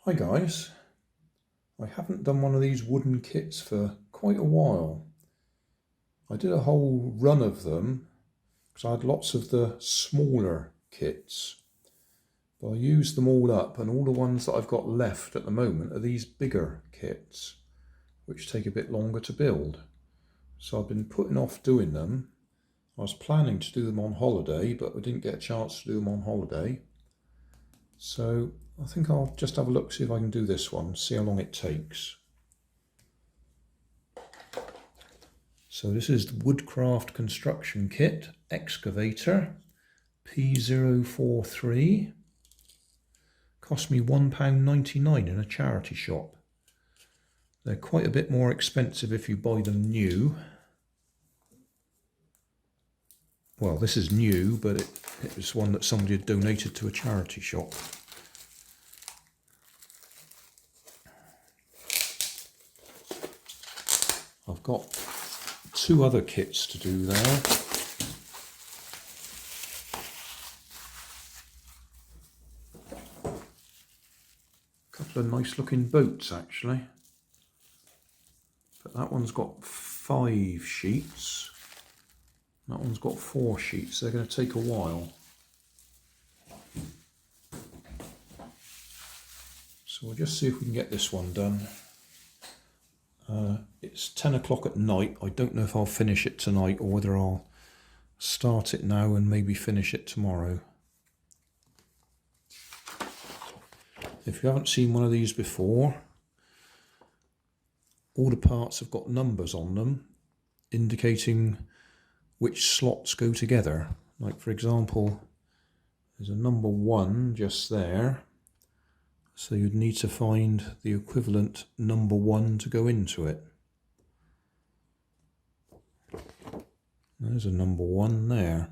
Hi guys, I haven't done one of these wooden kits for quite a while. I did a whole run of them because I had lots of the smaller kits, but I used them all up, and all the ones that I've got left at the moment are these bigger kits which take a bit longer to build. So I've been putting off doing them. I was planning to do them on holiday, but we didn't get a chance to do them on holiday. So I think I'll just have a look, see if I can do this one, see how long it takes. So this is the Woodcraft Construction Kit, Excavator P043. Cost me £1.99 in a charity shop. They're quite a bit more expensive if you buy them new. Well, this is new, but it was one that somebody had donated to a charity shop. I've got two other kits to do there. A couple of nice looking boats actually. But that one's got 5 sheets. That one's got 4 sheets. They're going to take a while. So we'll just see if we can get this one done. It's 10 o'clock at night. I don't know if I'll finish it tonight or whether I'll start it now and maybe finish it tomorrow. If you haven't seen one of these before, all the parts have got numbers on them indicating which slots go together. Like for example, there's a number 1 just there. So you'd need to find the equivalent number 1 to go into it. There's a number 1 there.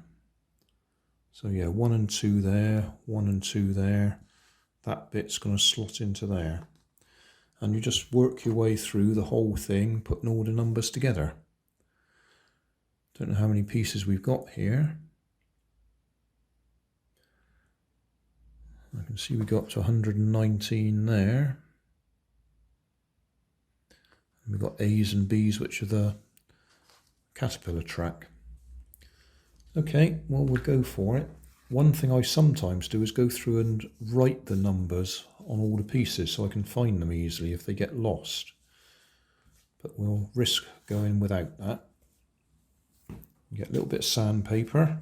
So yeah, 1 and 2 there, 1 and 2 there. That bit's going to slot into there. And you just work your way through the whole thing, putting all the numbers together. Don't know how many pieces we've got here. I can see we got to 119 there. And we've got A's and B's, which are the caterpillar track. Okay, well, we'll go for it. One thing I sometimes do is go through and write the numbers on all the pieces so I can find them easily if they get lost. But we'll risk going without that. Get a little bit of sandpaper.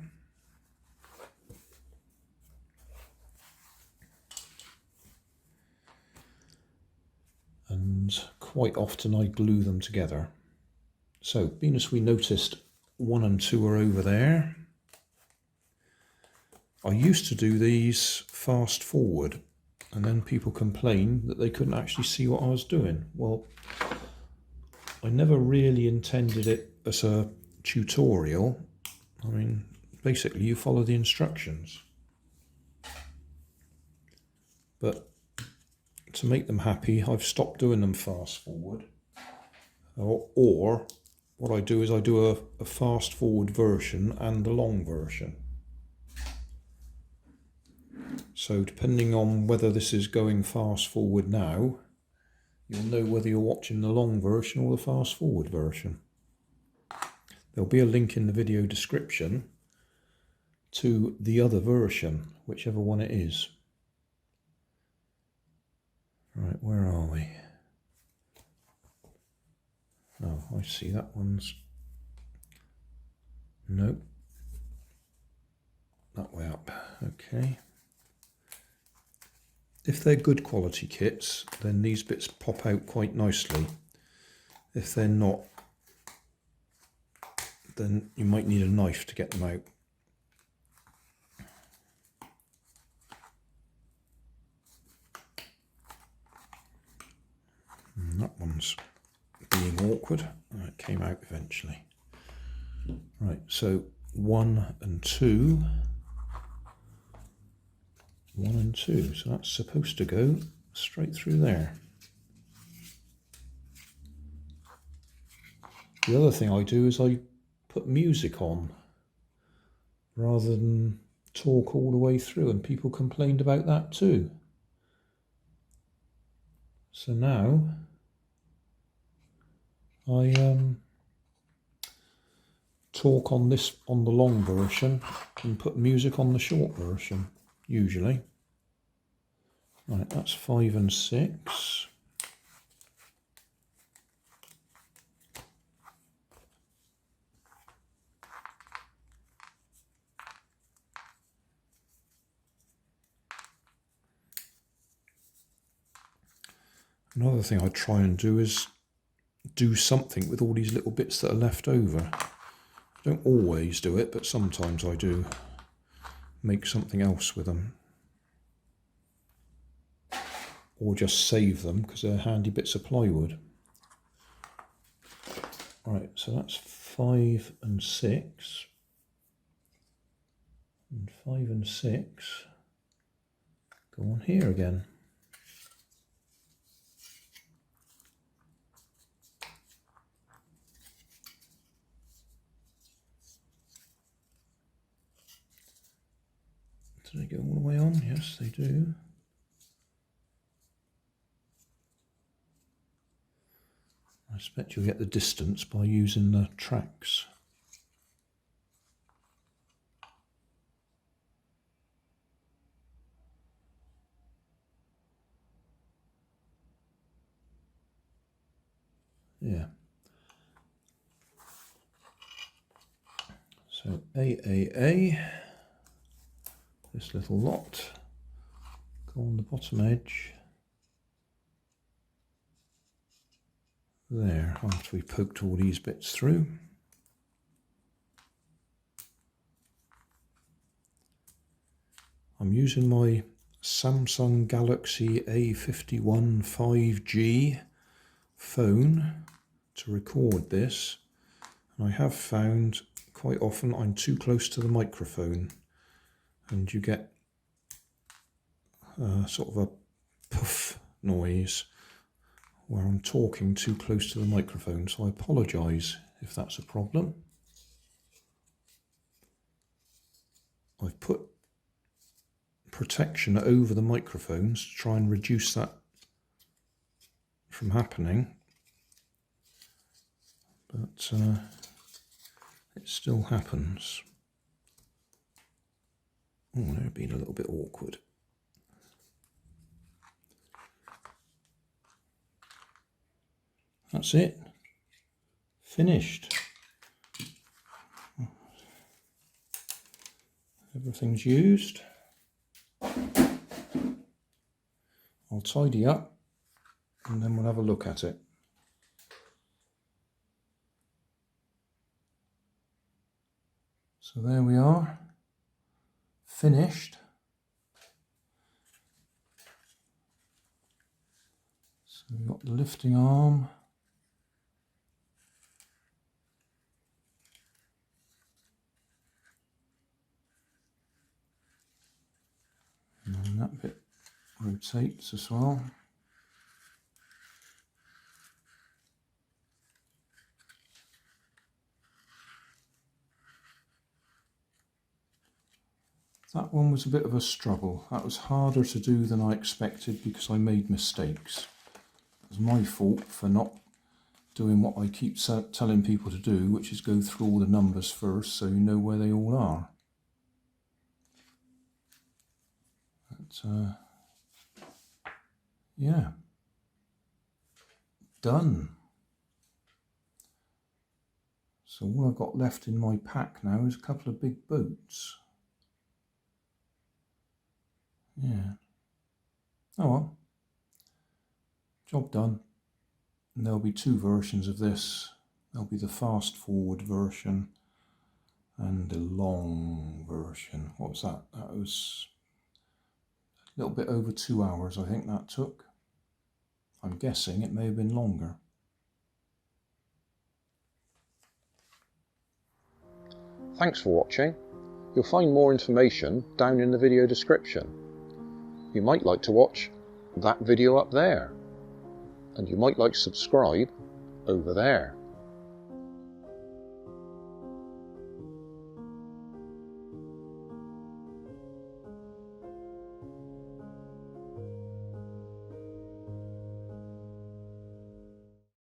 And quite often I glue them together. So, being as we noticed 1 and 2 are over there, I used to do these fast forward, and then people complained that they couldn't actually see what I was doing. Well, I never really intended it as a tutorial. I mean, basically you follow the instructions. But to make them happy, I've stopped doing them fast forward. Or what I do is I do a fast forward version and a long version. So depending on whether this is going fast forward now, you'll know whether you're watching the long version or the fast forward version. There'll be a link in the video description to the other version, whichever one it is. Right, where are we? Oh, I see that one's... Nope. That way up. Okay. If they're good quality kits, then these bits pop out quite nicely. If they're not, then you might need a knife to get them out. And that one's being awkward. It came out eventually. Right, so 1 and 2. 1 and 2, so that's supposed to go straight through there. The other thing I do is I put music on rather than talk all the way through, and people complained about that too. So now I talk on the long version and put music on the short version, usually. Right, that's 5 and 6. Another thing I try and do is do something with all these little bits that are left over. I don't always do it, but sometimes I do make something else with them. Or just save them because they're handy bits of plywood. Right, so that's 5 and 6. And 5 and 6 go on here again. Do they go all the way on? Yes, they do. I expect you'll get the distance by using the tracks. Yeah. So AAA. This little lot, go on the bottom edge, there, after we poked all these bits through. I'm using my Samsung Galaxy A51 5G phone to record this, and I have found quite often I'm too close to the microphone. And you get sort of a puff noise where I'm talking too close to the microphone, so I apologise if that's a problem. I've put protection over the microphones to try and reduce that from happening, but it still happens. Oh, they're being a little bit awkward. That's it. Finished. Everything's used. I'll tidy up and then we'll have a look at it. So there we are. Finished. So we've got the lifting arm. And then that bit rotates as well. That one was a bit of a struggle. That was harder to do than I expected because I made mistakes. It was my fault for not doing what I keep telling people to do, which is go through all the numbers first so you know where they all are. But, yeah. Done. So all I've got left in my pack now is a couple of big boats. Yeah. Oh well. Job done. And there'll be two versions of this. There'll be the fast forward version and the long version. What was that? That was a little bit over 2 hours, I think that took. I'm guessing it may have been longer. Thanks for watching. You'll find more information down in the video description. You might like to watch that video up there, and you might like to subscribe over there.